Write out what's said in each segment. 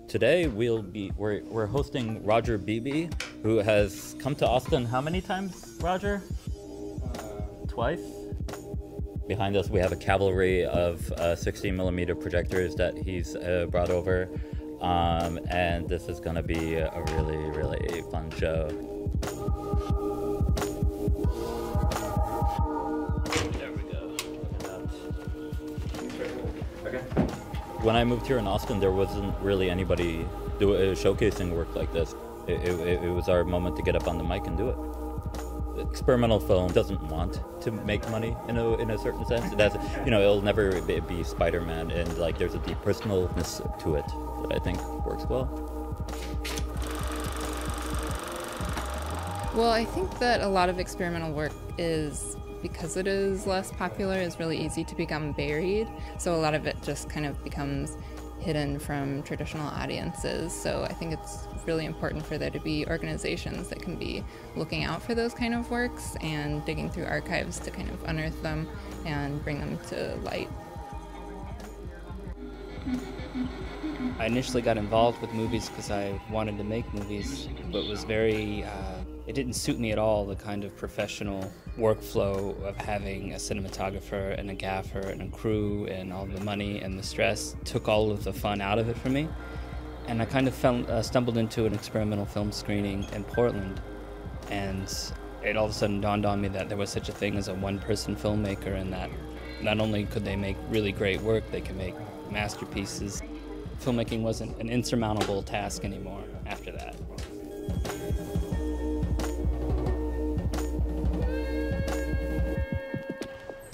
Today we're hosting Roger Beebe, who has come to Austin how many times, Roger? Twice? Behind us we have a cavalry of 16mm projectors that he's brought over, and this is gonna be a really fun show. There we go. Okay. When I moved here in Austin, there wasn't really anybody showcasing work like this. It was our moment to get up on the mic and do it. Experimental film doesn't want to make money in a certain sense. It has, it'll never be Spider-Man, and like there's a deep personalness to it that I think works well. Well, I think that a lot of experimental work because it is less popular, is really easy to become buried. So a lot of it just kind of becomes hidden from traditional audiences. So I think it's really important for there to be organizations that can be looking out for those kind of works and digging through archives to kind of unearth them and bring them to light. I initially got involved with movies because I wanted to make movies, but was it didn't suit me at all, the kind of professional workflow of having a cinematographer and a gaffer and a crew, and all the money and the stress took all of the fun out of it for me. And I kind of stumbled into an experimental film screening in Portland, and it all of a sudden dawned on me that there was such a thing as a one-person filmmaker, and that not only could they make really great work, they could make masterpieces. Filmmaking wasn't an insurmountable task anymore after that.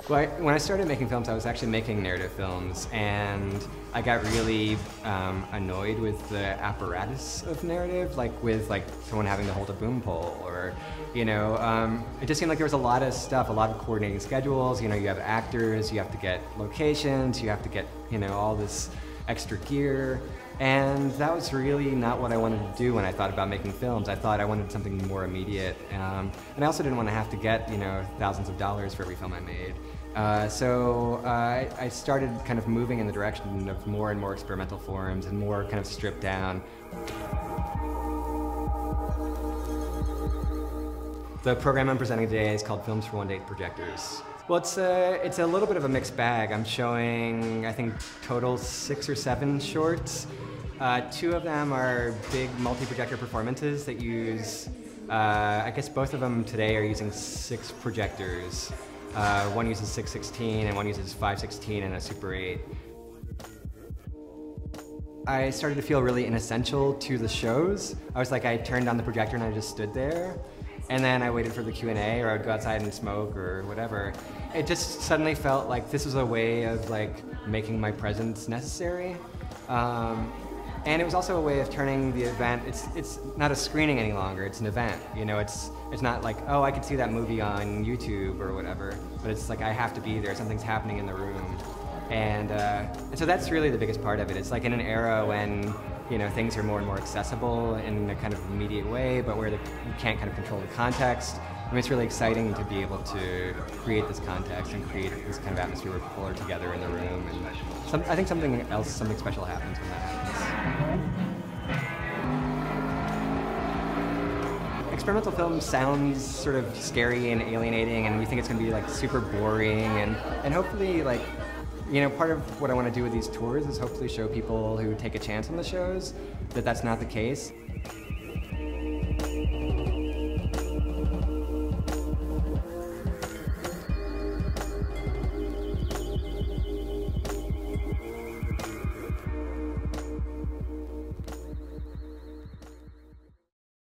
Well, when I started making films, I was actually making narrative films, and I got really annoyed with the apparatus of narrative, with someone having to hold a boom pole, or, it just seemed like there was a lot of stuff, a lot of coordinating schedules. You have actors, you have to get locations, you have to get, all this extra gear. And that was really not what I wanted to do when I thought about making films. I thought I wanted something more immediate. And I also didn't want to have to get, thousands of dollars for every film I made. So I started kind of moving in the direction of more and more experimental forms and more kind of stripped down. The program I'm presenting today is called Films for One Day Projectors. Well, it's a little bit of a mixed bag. I'm showing, I think, total 6 or 7 shorts. 2 of them are big multi-projector performances that use, I guess both of them today are using 6 projectors. One uses 616 and one uses 516 and a Super 8. I started to feel really inessential to the shows. I turned on the projector and I just stood there. And then I waited for the Q&A, or I would go outside and smoke or whatever. It just suddenly felt like this was a way of making my presence necessary. And it was also a way of turning the event, it's not a screening any longer, it's an event. It's not like, oh, I could see that movie on YouTube or whatever, but it's like I have to be there, something's happening in the room. And so that's really the biggest part of it. It's like in an era when things are more and more accessible in a kind of immediate way, but where you can't kind of control the context. It's really exciting to be able to create this context and create this kind of atmosphere where people are together in the room. And I think something special happens when that happens. Experimental film sounds sort of scary and alienating, and we think it's going to be super boring, and hopefully part of what I want to do with these tours is hopefully show people who take a chance on the shows that that's not the case.